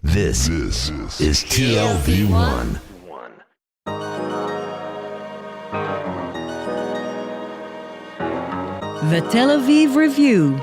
This is TLV1. The Tel Aviv Review.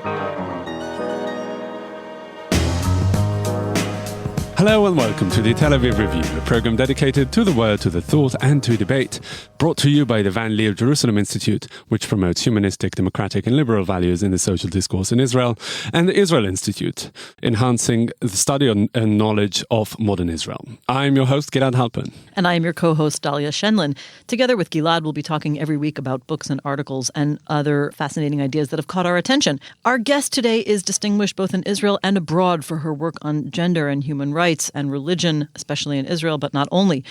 Hello and welcome to the Tel Aviv Review, a program dedicated to the word, to the thought and to debate, brought to you by the Van Leeuw Jerusalem Institute, which promotes humanistic, democratic and liberal values in the social discourse in Israel, and the Israel Institute, enhancing the study and knowledge of modern Israel. I'm your host, Gilad Halpern. And I am your co-host, Dalia Shenlin. Together with Gilad, we'll be talking every week about books and articles and other fascinating ideas that have caught our attention. Our guest today is distinguished both in Israel and abroad for her work on gender and human rights and religion, especially in Israel, but not only.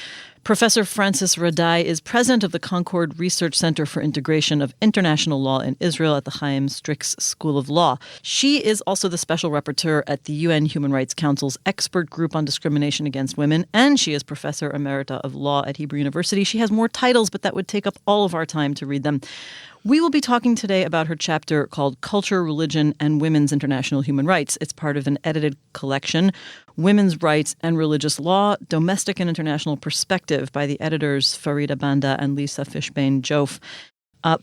Professor Frances Raday is president of the Concord Research Center for Integration of International Law in Israel at the Chaim Strix School of Law. She is also the Special Rapporteur at the UN Human Rights Council's Expert Group on Discrimination Against Women, and she is Professor Emerita of Law at Hebrew University. She has more titles, but that would take up all of our time to read them. We will be talking today about her chapter called Culture, Religion, and Women's International Human Rights. It's part of an edited collection, Women's Rights and Religious Law, Domestic and International Perspective, by the editors Farida Banda and Lisa Fishbane-Jofe,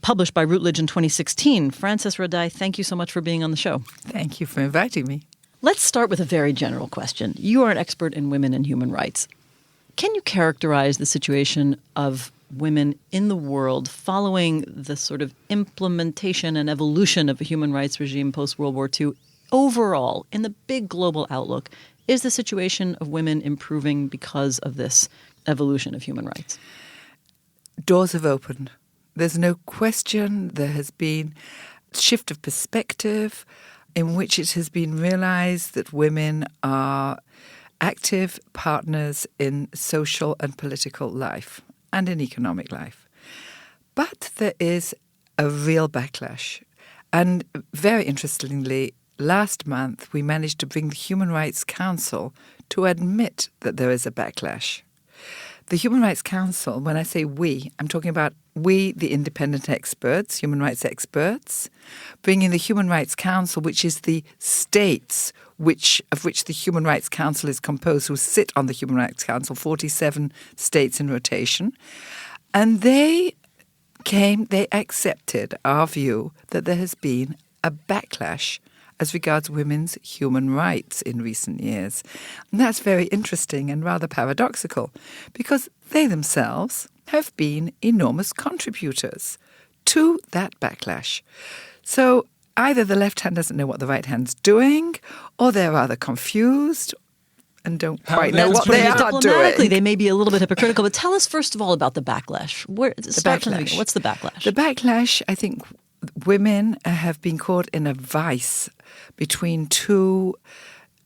published by Routledge in 2016. Frances Raday, thank you so much for being on the show. Thank you for inviting me. Let's start with a very general question. You are an expert in women and human rights. Can you characterize the situation of women in the world following the sort of implementation and evolution of a human rights regime post-World War II? Overall, in the big global outlook, is the situation of women improving because of this evolution of human rights? Doors have opened. There's no question there has been a shift of perspective in which it has been realized that women are active partners in social and political life and in economic life. But there is a real backlash. And very interestingly, last month we managed to bring the Human Rights Council to admit that there is a backlash. The Human Rights Council, when I say we, I'm talking about we, the independent experts, human rights experts, bringing the Human Rights Council, which is the states of which the Human Rights Council is composed, who sit on the Human Rights Council, 47 states in rotation. And they accepted our view that there has been a backlash as regards women's human rights in recent years. And that's very interesting and rather paradoxical, because they themselves have been enormous contributors to that backlash. So either the left hand doesn't know what the right hand's doing, or they're rather confused and don't quite know what they are doing. They may be a little bit hypocritical, but tell us first of all about the backlash. Start from the beginning. What's the backlash? The backlash, I think women have been caught in a vice between two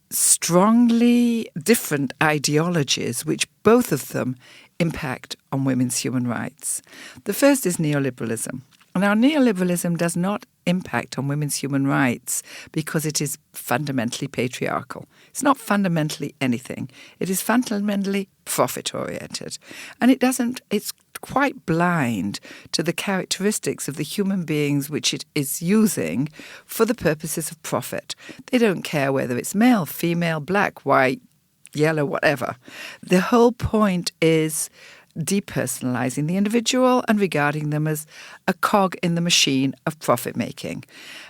strongly different ideologies, which both of them impact on women's human rights. The first is neoliberalism. Now, neoliberalism does not impact on women's human rights because it is fundamentally patriarchal. It's not fundamentally anything. It is fundamentally profit-oriented. And it's quite blind to the characteristics of the human beings which it is using for the purposes of profit. They don't care whether it's male, female, black, white, yellow, whatever. The whole point is depersonalizing the individual and regarding them as a cog in the machine of profit-making.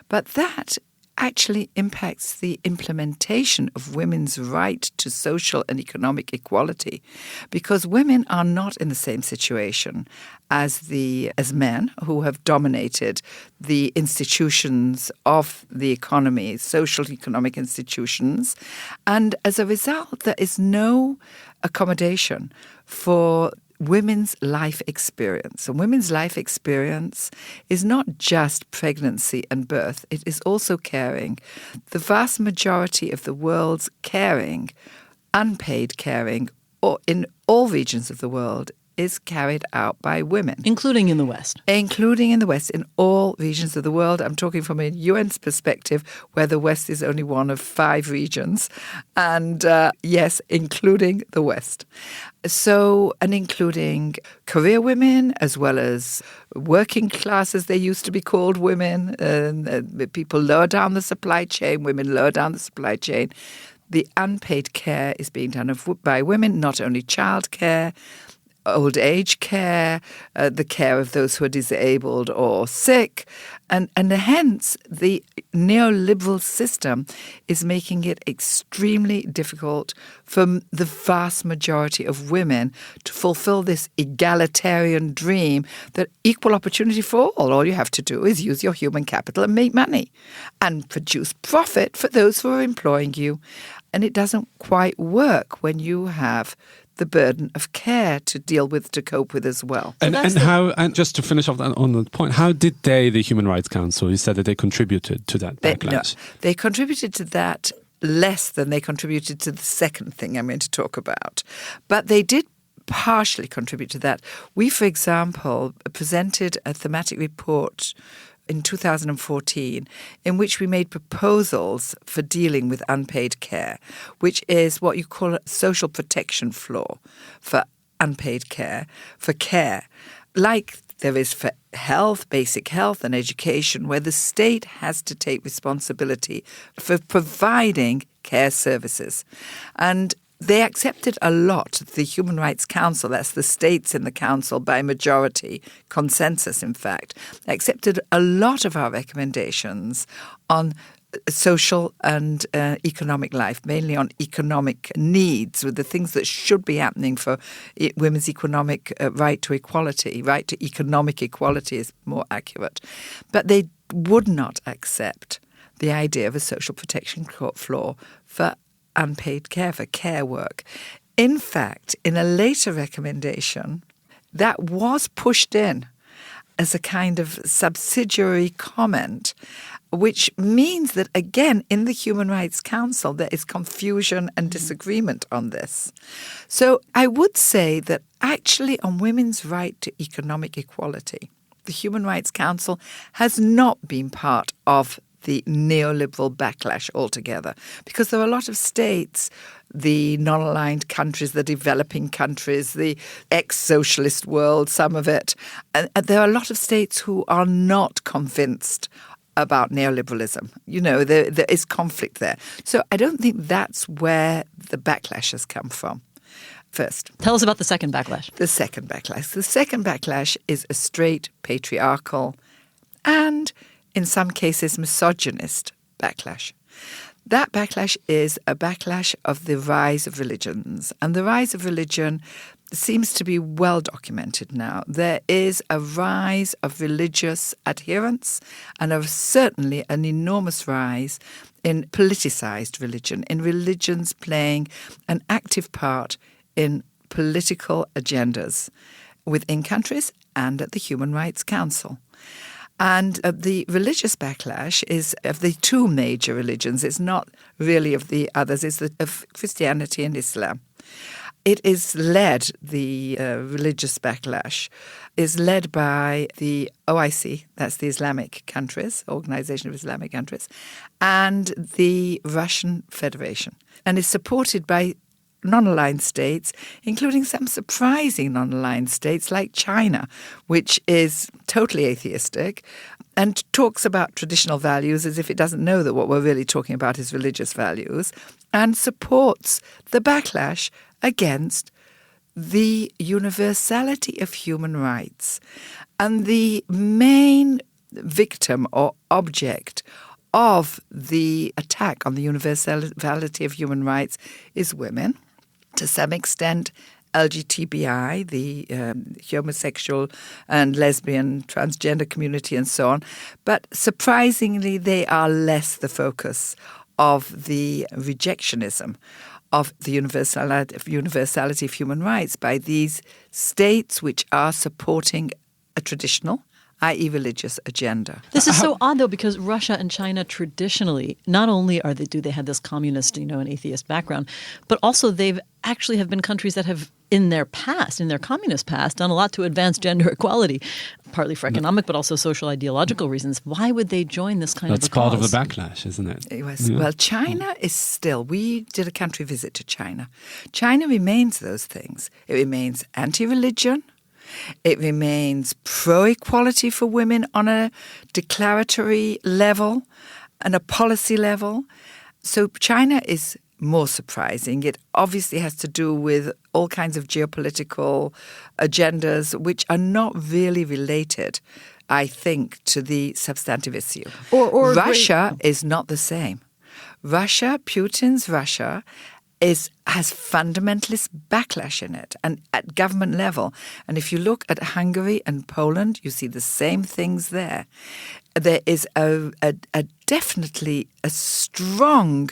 But that actually impacts the implementation of women's right to social and economic equality, because women are not in the same situation as men who have dominated the institutions of the economy, social economic institutions. And as a result, there is no accommodation for women's life experience. And women's life experience is not just pregnancy and birth. It is also caring. The vast majority of the world's caring, unpaid caring, or in all regions of the world, is carried out by women. Including in the West. Including in the West, in all regions of the world. I'm talking from a UN's perspective, where the West is only one of 5 regions. And yes, including the West. So, and including career women, as well as working class, as they used to be called, women. People lower down the supply chain, women lower down the supply chain. the unpaid care is being done by women, not only childcare, old age care, the care of those who are disabled or sick. And hence, the neoliberal system is making it extremely difficult for the vast majority of women to fulfill this egalitarian dream that equal opportunity for all. All you have to do is use your human capital and make money and produce profit for those who are employing you. And it doesn't quite work when you have the burden of care to deal with, to cope with as well. And just to finish off on the point, how did the Human Rights Council, you said that they contributed to that backlash? They contributed to that less than they contributed to the second thing I'm going to talk about. But they did partially contribute to that. We, for example, presented a thematic report in 2014, in which we made proposals for dealing with unpaid care, which is what you call a social protection floor for unpaid care, for care, like there is for health, basic health and education, where the state has to take responsibility for providing care services. And they accepted a lot. The Human Rights Council, that's the states in the council by majority, consensus in fact, accepted a lot of our recommendations on social and economic life, mainly on economic needs, with the things that should be happening for women's economic right to equality. Right to economic equality is more accurate. But they would not accept the idea of a social protection floor for unpaid care, for care work. In fact, in a later recommendation, that was pushed in as a kind of subsidiary comment, which means that, again, in the Human Rights Council, there is confusion and disagreement on this. So I would say that actually on women's right to economic equality, the Human Rights Council has not been part of the neoliberal backlash altogether, because there are a lot of states, the non-aligned countries, the developing countries, the ex-socialist world, some of it, and there are a lot of states who are not convinced about neoliberalism. You know, there is conflict there. So I don't think that's where the backlash has come from. First. Tell us about the second backlash. The second backlash. The second backlash is a straight patriarchal and in some cases, misogynist backlash. That backlash is a backlash of the rise of religions. And the rise of religion seems to be well documented now. There is a rise of religious adherence and certainly an enormous rise in politicized religion, in religions playing an active part in political agendas within countries and at the Human Rights Council. And the religious backlash is of the two major religions. It's not really of the others. It's of Christianity and Islam. It is led, the religious backlash, is led by the OIC, that's the Islamic countries, Organization of Islamic Countries, and the Russian Federation, and is supported by non-aligned states, including some surprising non-aligned states like China, which is totally atheistic and talks about traditional values as if it doesn't know that what we're really talking about is religious values, and supports the backlash against the universality of human rights. And the main victim or object of the attack on the universality of human rights is women. To some extent, LGBTI, the homosexual and lesbian, transgender community and so on. But surprisingly, they are less the focus of the rejectionism of the universality of human rights by these states which are supporting a traditional, i.e. religious agenda. This is so odd, though, because Russia and China traditionally, not only do they have this communist, and atheist background, but also they've actually have been countries that have, in their communist past, done a lot to advance gender equality, partly for economic, but also social ideological reasons. Why would they join this kind of a cause? That's part of the backlash, isn't it? It was, well, China is still, we did a country visit to China. China remains those things. It remains anti-religion. It remains pro-equality for women on a declaratory level and a policy level. So China is more surprising. It obviously has to do with all kinds of geopolitical agendas which are not really related, I think, to the substantive issue. Or Russia is not the same. Putin's Russia has fundamentalist backlash in it, and at government level. And if you look at Hungary and Poland, you see the same things there. There is a definitely a strong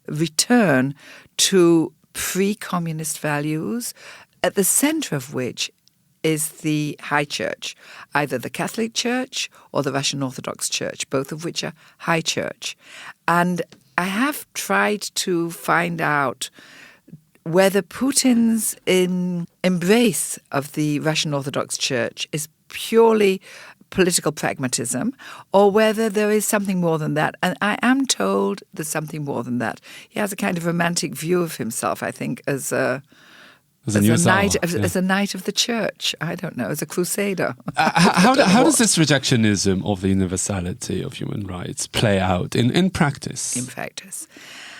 return to pre-communist values, at the center of which is the High Church, either the Catholic Church or the Russian Orthodox Church, both of which are High Church. And I have tried to find out whether Putin's embrace of the Russian Orthodox Church is purely political pragmatism or whether there is something more than that. And I am told there's something more than that. He has a kind of romantic view of himself, I think, as a knight of the church. I don't know, as a crusader. How does this rejectionism of the universality of human rights play out in practice? In practice.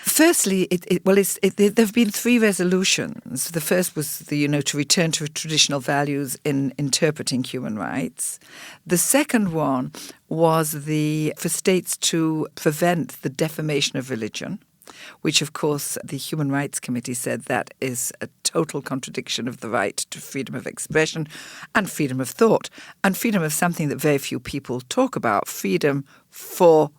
Firstly, there have been 3 resolutions. The first was to return to traditional values in interpreting human rights. The second one was for states to prevent the defamation of religion, which, of course, the Human Rights Committee said that is a total contradiction of the right to freedom of expression and freedom of thought, and freedom of something that very few people talk about, freedom from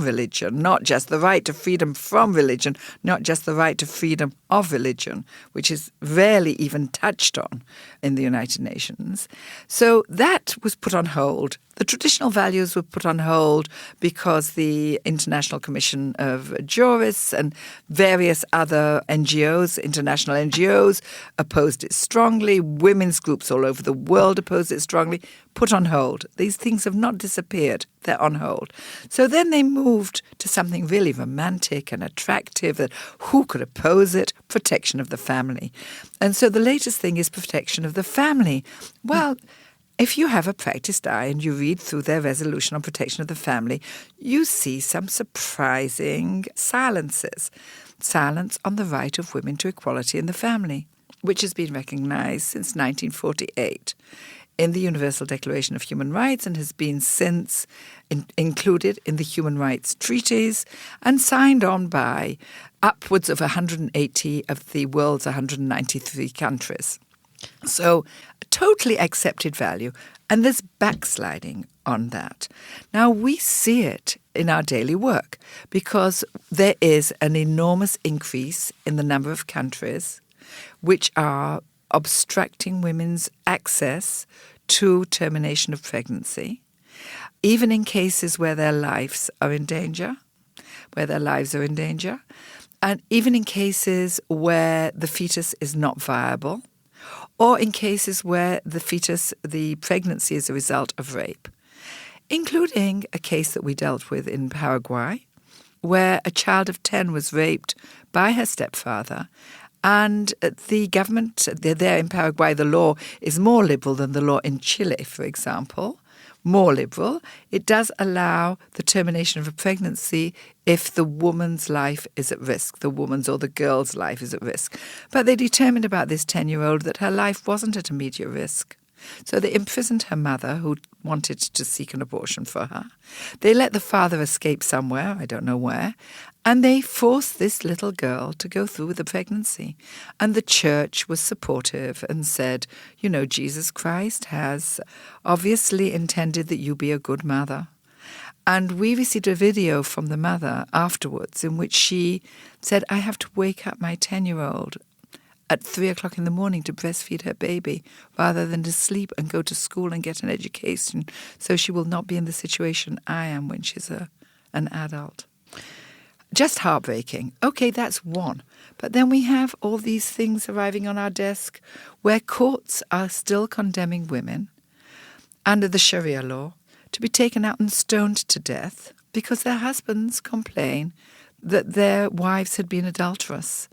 religion, not just the right to freedom from religion, not just the right to freedom of religion, which is rarely even touched on in the United Nations. So that was put on hold. The traditional values were put on hold because the International Commission of Jurists and various other NGOs, international NGOs, opposed it strongly. Women's groups all over the world opposed it strongly. Put on hold. These things have not disappeared. They're on hold. So then they moved to something really romantic and attractive. That who could oppose it? Protection of the family. And so the latest thing is protection of the family. Well, if you have a practiced eye and you read through their resolution on protection of the family, you see some surprising silences. Silence on the right of women to equality in the family, which has been recognized since 1948 in the Universal Declaration of Human Rights and has been since included in the Human Rights Treaties and signed on by upwards of 180 of the world's 193 countries. So a totally accepted value, and there's backsliding on that. Now, we see it in our daily work because there is an enormous increase in the number of countries which are obstructing women's access to termination of pregnancy, even in cases where their lives are in danger, and even in cases where the fetus is not viable, or in cases where the pregnancy is a result of rape, including a case that we dealt with in Paraguay, where a child of 10 was raped by her stepfather, and the government there in Paraguay, the law is more liberal than the law in Chile, for example. More liberal. It does allow the termination of a pregnancy if the woman's life is at risk, the woman's or the girl's life is at risk. But they determined about this 10-year-old that her life wasn't at immediate risk. So they imprisoned her mother, who wanted to seek an abortion for her. They let the father escape somewhere, I don't know where, and they forced this little girl to go through with the pregnancy. And the church was supportive and said, Jesus Christ has obviously intended that you be a good mother. And we received a video from the mother afterwards in which she said, I have to wake up my 10-year-old at 3 o'clock in the morning to breastfeed her baby rather than to sleep and go to school and get an education so she will not be in the situation I am when she's an adult. Just heartbreaking. Okay, that's one. But then we have all these things arriving on our desk where courts are still condemning women under the Sharia law to be taken out and stoned to death because their husbands complain that their wives had been adulterous,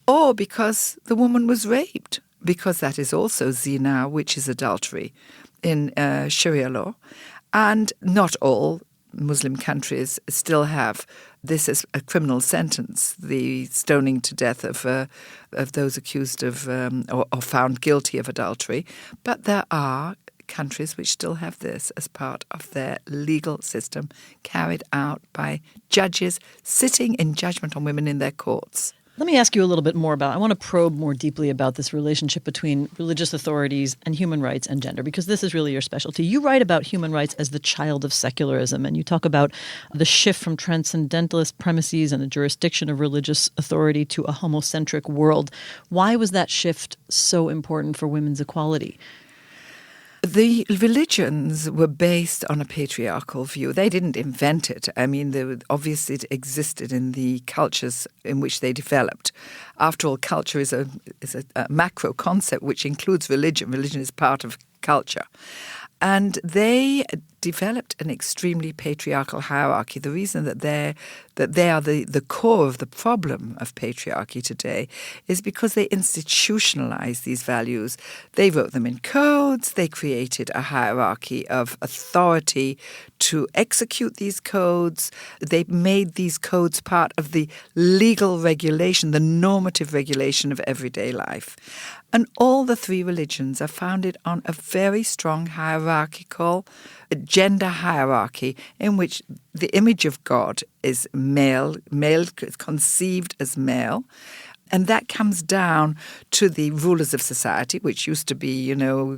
or because the woman was raped, because that is also zina, which is adultery in Sharia law. And not all Muslim countries still have this as a criminal sentence, the stoning to death of those accused of or found guilty of adultery. But there are countries which still have this as part of their legal system, carried out by judges sitting in judgment on women in their courts. Let me ask you a little bit more I want to probe more deeply about this relationship between religious authorities and human rights and gender, because this is really your specialty. You write about human rights as the child of secularism, and you talk about the shift from transcendentalist premises and the jurisdiction of religious authority to a homocentric world. Why was that shift so important for women's equality? The religions were based on a patriarchal view. They didn't invent it. I mean, obviously it existed in the cultures in which they developed. After all, culture is a macro concept which includes religion. Religion is part of culture. And they developed an extremely patriarchal hierarchy. The reason that they are the core of the problem of patriarchy today is because they institutionalized these values. They wrote them in codes. They created a hierarchy of authority to execute these codes. They made these codes part of the legal regulation, the normative regulation of everyday life. And all the three religions are founded on a very strong hierarchical gender hierarchy in which the image of God is male is conceived as male. And that comes down to the rulers of society, which used to be,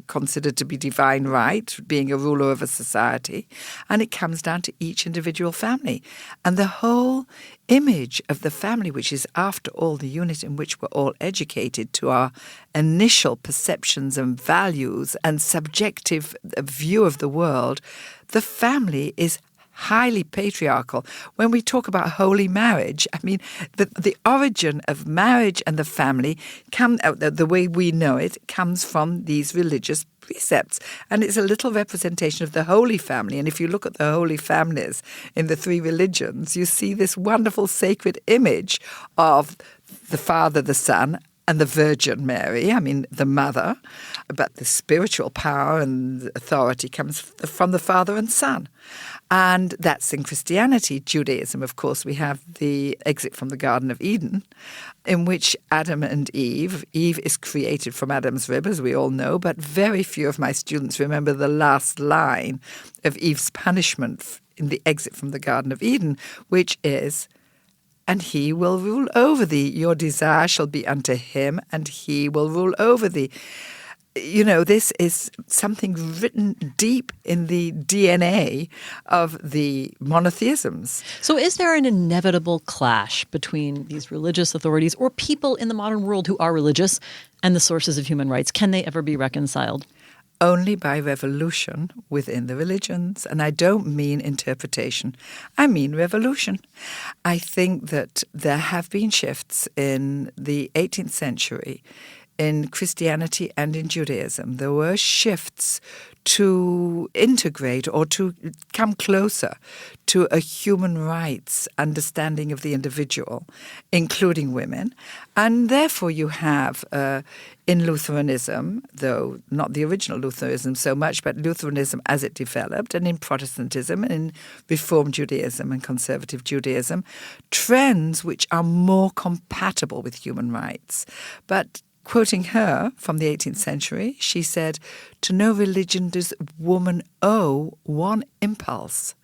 considered to be divine right, being a ruler of a society. And it comes down to each individual family. And the whole image of the family, which is, after all, the unit in which we're all educated to our initial perceptions and values and subjective view of the world, the family is highly patriarchal. When we talk about holy marriage, I mean, the origin of marriage and the family, the way we know it, comes from these religious precepts. And it's a little representation of the Holy Family. And if you look at the Holy Families in the three religions, you see this wonderful sacred image of the Father, the Son, and the Virgin Mary, the mother. But the spiritual power and authority comes from the Father and Son. And that's in Christianity. Judaism, of course, we have the exit from the Garden of Eden, in which Adam and Eve is created from Adam's rib, as we all know, but very few of my students remember the last line of Eve's punishment in the exit from the Garden of Eden, which is, "And he will rule over thee. Your desire shall be unto him, and he will rule over thee." This is something written deep in the DNA of the monotheisms. So is there an inevitable clash between these religious authorities or people in the modern world who are religious and the sources of human rights? Can they ever be reconciled? Only by revolution within the religions. And I don't mean interpretation. I mean revolution. I think that there have been shifts in the 18th century in Christianity and in Judaism. There were shifts to integrate or to come closer to a human rights understanding of the individual, including women. And therefore you have, in Lutheranism, though not the original Lutheranism so much, but Lutheranism as it developed, and in Protestantism, and in Reformed Judaism and Conservative Judaism, trends which are more compatible with human rights. But quoting her from the 18th century, she said, "To no religion does woman owe one impulse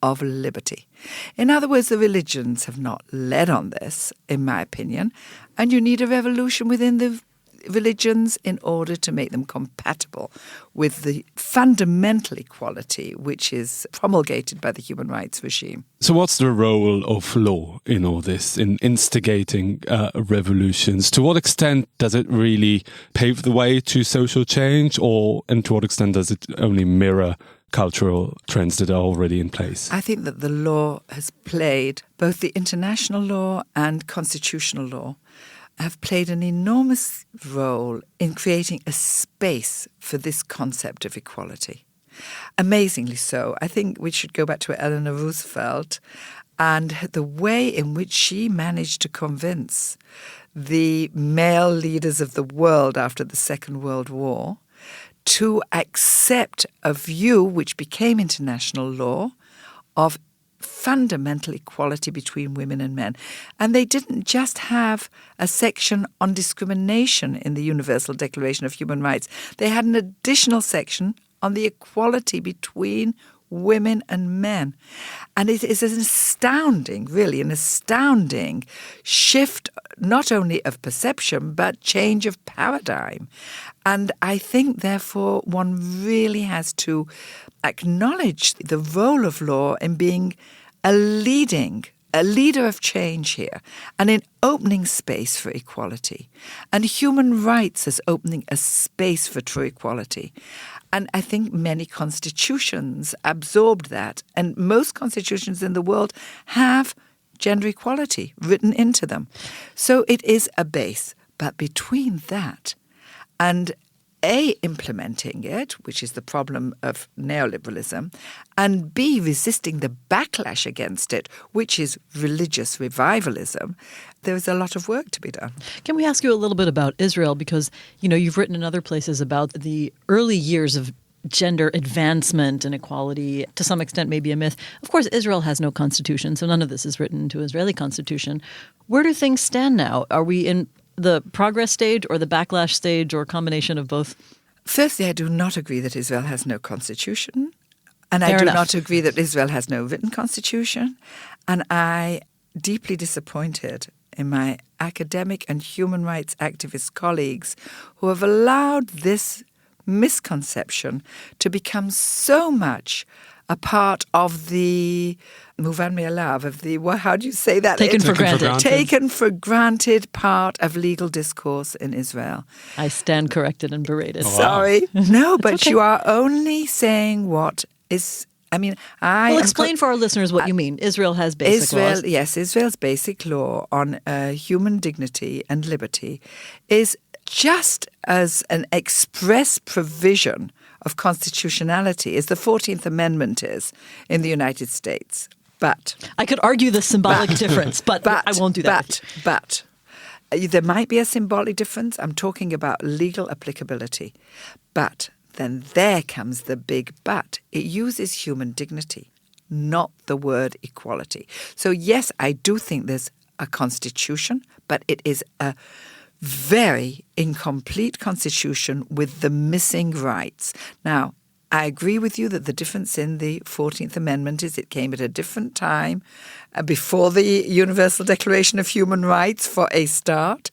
of liberty." In other words, the religions have not led on this, in my opinion, and you need a revolution within the religions in order to make them compatible with the fundamental equality which is promulgated by the human rights regime. So what's the role of law in all this, in instigating revolutions? To what extent does it really pave the way to social change, and to what extent does it only mirror cultural trends that are already in place? I think that the law has played, both the international law and constitutional law, have played an enormous role in creating a space for this concept of equality. Amazingly so. I think we should go back to Eleanor Roosevelt and the way in which she managed to convince the male leaders of the world after the Second World War to accept a view which became international law of fundamental equality between women and men. And they didn't just have a section on discrimination in the Universal Declaration of Human Rights. They had an additional section on the equality between women and men. And it is an astounding shift, not only of perception, but change of paradigm. And I think, therefore, one really has to acknowledge the role of law in being a leader of change here, and in opening space for equality, and human rights as opening a space for true equality. And I think many constitutions absorbed that, and most constitutions in the world have gender equality written into them. So it is a base. But between that and A, implementing it, which is the problem of neoliberalism, and B, resisting the backlash against it, which is religious revivalism, there is a lot of work to be done. Can we ask you a little bit about Israel? Because, you've written in other places about the early years of gender advancement and equality, to some extent maybe a myth. Of course, Israel has no constitution, so none of this is written into Israeli constitution. Where do things stand now? Are we in the progress stage or the backlash stage or a combination of both? Firstly, I do not agree that Israel has no constitution. And Fair I do enough. not agree that Israel has no written constitution. And I deeply disappointed in my academic and human rights activist colleagues who have allowed this misconception to become so much a part of the Mouvan me'alav, of the, how do you say that? Taken for granted. Taken for granted part of legal discourse in Israel. I stand corrected and berated. Oh, wow. Sorry. No, but okay. you are only saying what is, Well, explain for our listeners what you mean. Israel has basic laws. Yes, Israel's basic law on human dignity and liberty is just as an express provision of constitutionality as the 14th Amendment is in the United States. But I could argue the symbolic difference, but I won't do that. But there might be a symbolic difference. I'm talking about legal applicability. But then there comes the big but. It uses human dignity, not the word equality. So yes, I do think there's a constitution, but it is a very incomplete constitution with the missing rights. Now, I agree with you that the difference in the 14th Amendment is it came at a different time, before the Universal Declaration of Human Rights for a start,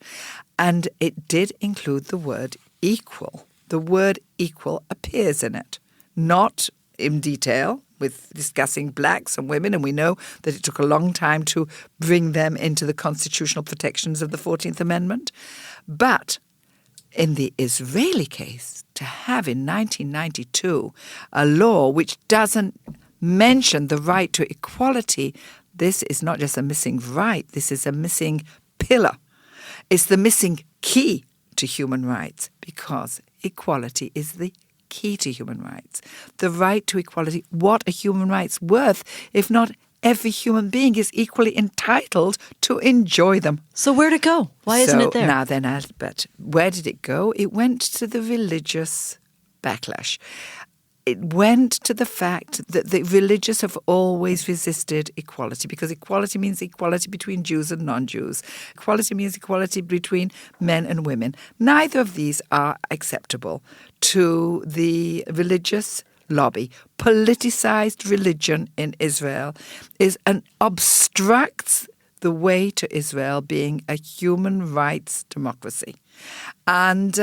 and it did include the word equal. The word equal appears in it, not in detail, with discussing blacks and women, and we know that it took a long time to bring them into the constitutional protections of the 14th Amendment. But in the Israeli case, to have in 1992 a law which doesn't mention the right to equality, this is not just a missing right, this is a missing pillar. It's the missing key to human rights, because equality is the key to human rights. The right to equality. What are human rights worth if not every human being is equally entitled to enjoy them? So where'd it go? Why isn't it there? But where did it go? It went to the religious backlash. It went to the fact that the religious have always resisted equality, because equality means equality between Jews and non-Jews. Equality means equality between men and women. Neither of these are acceptable to the religious lobby. Politicized religion in Israel obstructs the way to Israel being a human rights democracy. And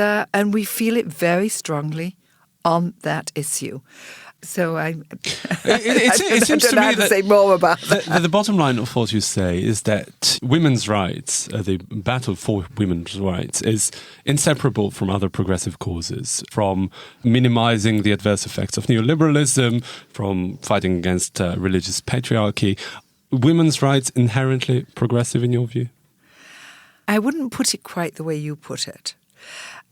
we feel it very strongly on that issue. So I seems don't to know me how to that say more about that. the bottom line of what you say is that women's rights, the battle for women's rights, is inseparable from other progressive causes, from minimizing the adverse effects of neoliberalism, from fighting against religious patriarchy. Women's rights inherently progressive in your view? I wouldn't put it quite the way you put it.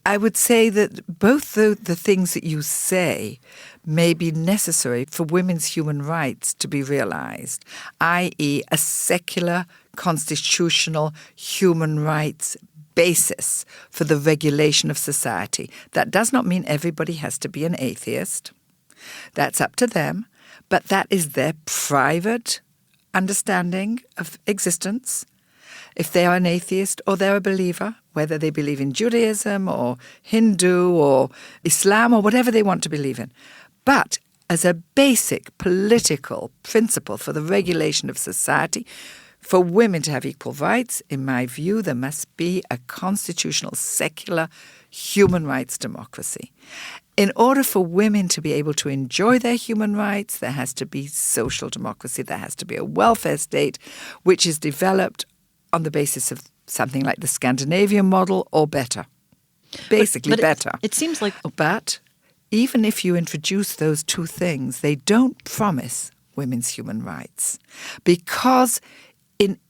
I would say that both the things that you say may be necessary for women's human rights to be realized, i.e. a secular, constitutional human rights basis for the regulation of society. That does not mean everybody has to be an atheist. That's up to them. But that is their private understanding of existence, if they are an atheist or they're a believer, whether they believe in Judaism or Hindu or Islam or whatever they want to believe in. But as a basic political principle for the regulation of society, for women to have equal rights, in my view, there must be a constitutional, secular, human rights democracy. In order for women to be able to enjoy their human rights, there has to be social democracy. There has to be a welfare state which is developed on the basis of something like the Scandinavian model or better. Basically but better. It seems like... But even if you introduce those two things, they don't promise women's human rights. Because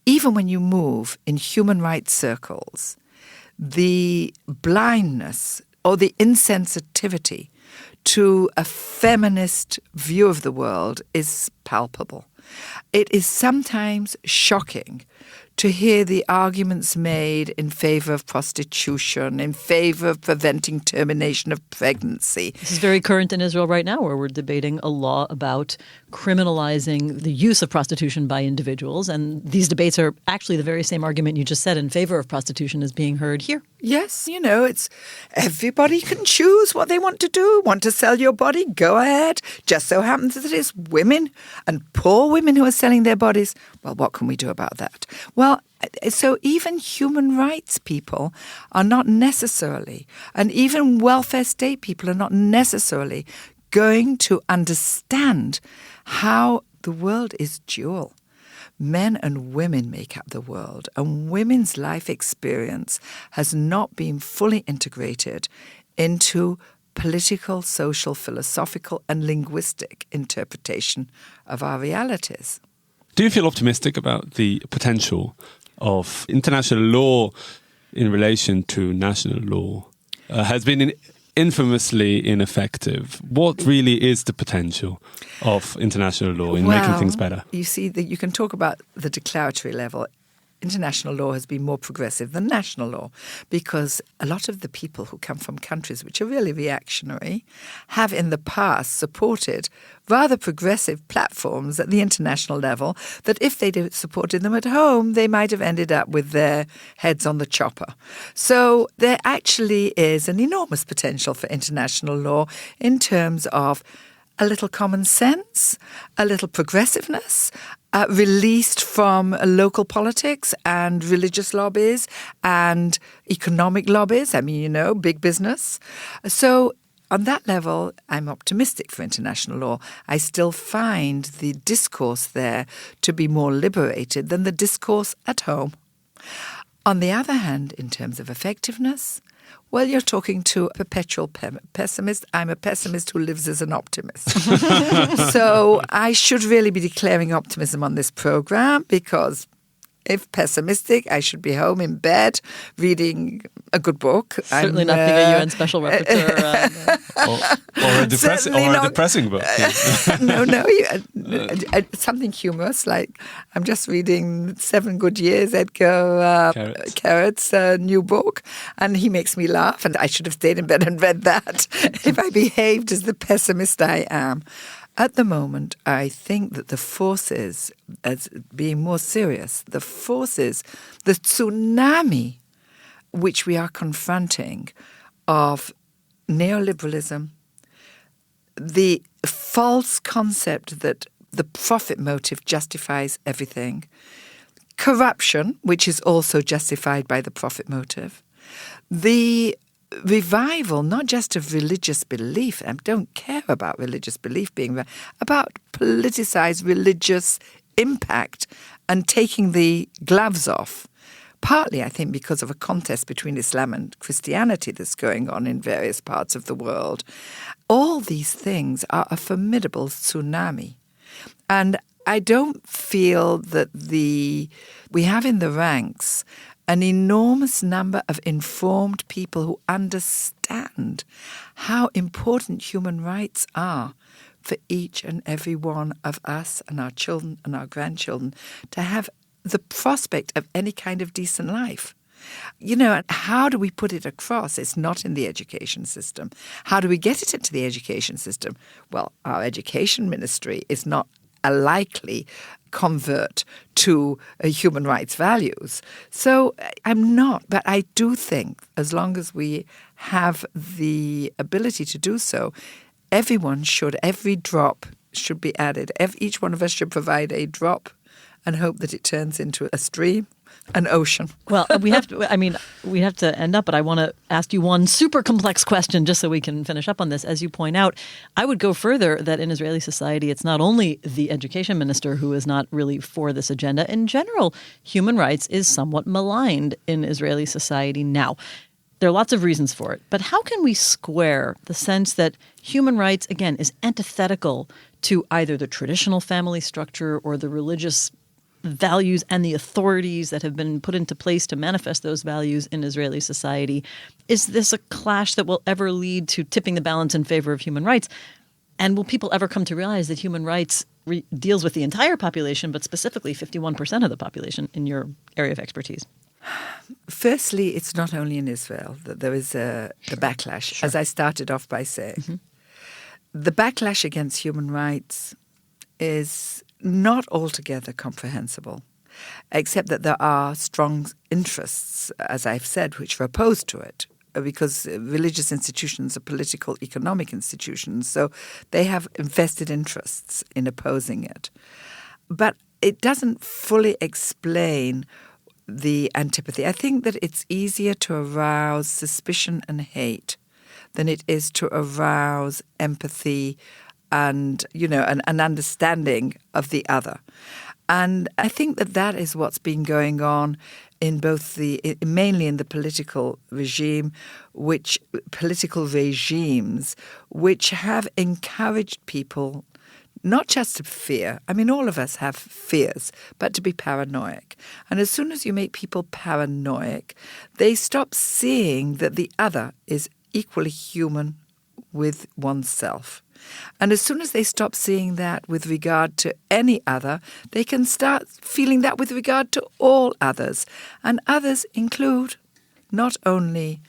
even when you move in human rights circles, the blindness or the insensitivity to a feminist view of the world is palpable. It is sometimes shocking to hear the arguments made in favor of prostitution, in favor of preventing termination of pregnancy. This is very current in Israel right now, where we're debating a law about criminalizing the use of prostitution by individuals. And these debates are actually the very same argument you just said in favor of prostitution is being heard here. Yes, it's everybody can choose what they want to do. Want to sell your body? Go ahead. Just so happens that it's women and poor women who are selling their bodies. Well, what can we do about that? Well, so even human rights people are not necessarily, and even welfare state people are not necessarily going to understand how the world is dual. Men and women make up the world, and women's life experience has not been fully integrated into political, social, philosophical, and linguistic interpretation of our realities. Do you feel optimistic about the potential of international law in relation to national law? Has been infamously ineffective. What really is the potential of international law in making things better? You see, you can talk about the declaratory level. International law has been more progressive than national law because a lot of the people who come from countries which are really reactionary have in the past supported rather progressive platforms at the international level that if they'd supported them at home, they might have ended up with their heads on the chopper. So there actually is an enormous potential for international law in terms of a little common sense, a little progressiveness, released from local politics and religious lobbies and economic lobbies. I mean, big business. So on that level, I'm optimistic for international law. I still find the discourse there to be more liberated than the discourse at home. On the other hand, in terms of effectiveness, well, you're talking to a perpetual pessimist. I'm a pessimist who lives as an optimist. So I should really be declaring optimism on this program because if pessimistic, I should be home in bed reading a good book. Certainly not being a UN Special Rapporteur. Or a depressing book. Something humorous, like I'm just reading 7 Good Years, Edgar Carrett's new book, and he makes me laugh, and I should have stayed in bed and read that if I behaved as the pessimist I am. At the moment, I think that the forces, as being more serious, the tsunami which we are confronting of neoliberalism, the false concept that the profit motive justifies everything, corruption, which is also justified by the profit motive, the revival, not just of religious belief. I don't care about religious belief being about politicized religious impact and taking the gloves off. Partly, I think, because of a contest between Islam and Christianity that's going on in various parts of the world. All these things are a formidable tsunami. And I don't feel that we have in the ranks an enormous number of informed people who understand how important human rights are for each and every one of us and our children and our grandchildren to have the prospect of any kind of decent life. How do we put it across? It's not in the education system. How do we get it into the education system? Well, our education ministry is not a likely convert to human rights values. So I'm not, but I do think as long as we have the ability to do so, every drop should be added. Each one of us should provide a drop and hope that it turns into a stream, an ocean. Well, we have to end up, but I want to ask you one super complex question just so we can finish up on this. As you point out, I would go further that in Israeli society, it's not only the education minister who is not really for this agenda. In general, human rights is somewhat maligned in Israeli society now. There are lots of reasons for it, but how can we square the sense that human rights, again, is antithetical to either the traditional family structure or the religious values and the authorities that have been put into place to manifest those values in Israeli society? Is this a clash that will ever lead to tipping the balance in favor of human rights? And will people ever come to realize that human rights deals with the entire population, but specifically 51% of the population in your area of expertise? Firstly, it's not only in Israel that there is the backlash, Sure. as I started off by saying. Mm-hmm. The backlash against human rights is not altogether comprehensible, except that there are strong interests, as I've said, which are opposed to it, because religious institutions are political, economic institutions, so they have vested interests in opposing it. But it doesn't fully explain the antipathy. I think that it's easier to arouse suspicion and hate than it is to arouse empathy and, an understanding of the other. And I think that is what's been going on in mainly in the political regimes, which have encouraged people not just to fear. I mean, all of us have fears, but to be paranoid. And as soon as you make people paranoid, they stop seeing that the other is equally human with oneself. And as soon as they stop seeing that with regard to any other, they can start feeling that with regard to all others. And others include not only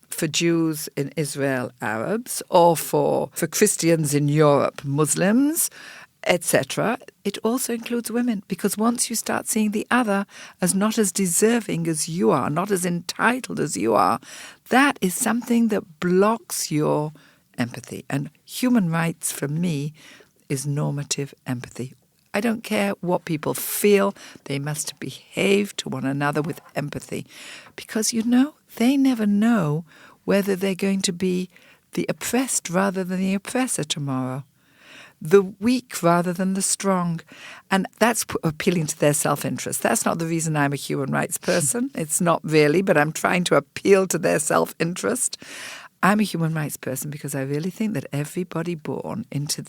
for Jews in Israel, Arabs, or for Christians in Europe, Muslims, etc. It also includes women, because once you start seeing the other as not as deserving as you are, not as entitled as you are, that is something that blocks your empathy. And human rights, for me, is normative empathy. I don't care what people feel. They must behave to one another with empathy. Because, they never know whether they're going to be the oppressed rather than the oppressor tomorrow, the weak rather than the strong. And that's appealing to their self-interest. That's not the reason I'm a human rights person. It's not really, but I'm trying to appeal to their self-interest. I'm a human rights person because I really think that everybody born into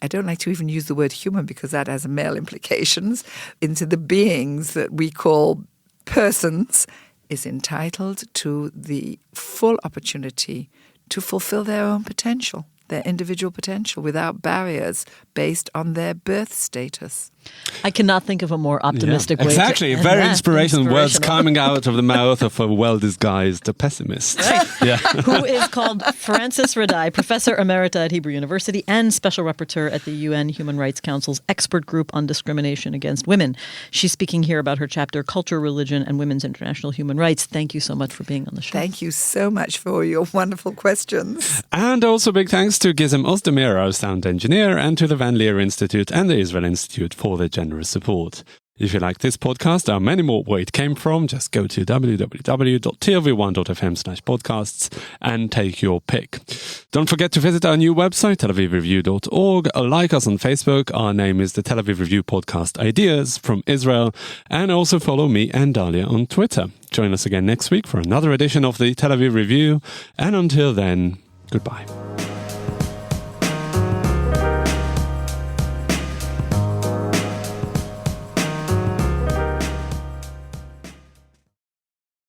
I don't like to even use the word human because that has male implications, into the beings that we call persons, is entitled to the full opportunity to fulfill their own potential, their individual potential, without barriers based on their birth status. I cannot think of a more optimistic way. Exactly, very inspirational words coming out of the mouth of a well-disguised pessimist. Right. Yeah. Who is called Frances Raday, Professor Emerita at Hebrew University and Special Rapporteur at the UN Human Rights Council's Expert Group on Discrimination Against Women. She's speaking here about her chapter, Culture, Religion, and Women's International Human Rights. Thank you so much for being on the show. Thank you so much for your wonderful questions. And also big thanks to Gizem Ozdemir, our sound engineer, and to the Van Leer Institute and the Israel Institute for their generous support. If you like this podcast, there are many more where it came from. Just go to www.tlv1.fm/podcasts and take your pick. Don't forget to visit our new website, telavivreview.org. Like us on Facebook. Our name is the Tel Aviv Review Podcast Ideas from Israel. And also follow me and Dalia on Twitter. Join us again next week for another edition of the Tel Aviv Review. And until then, goodbye.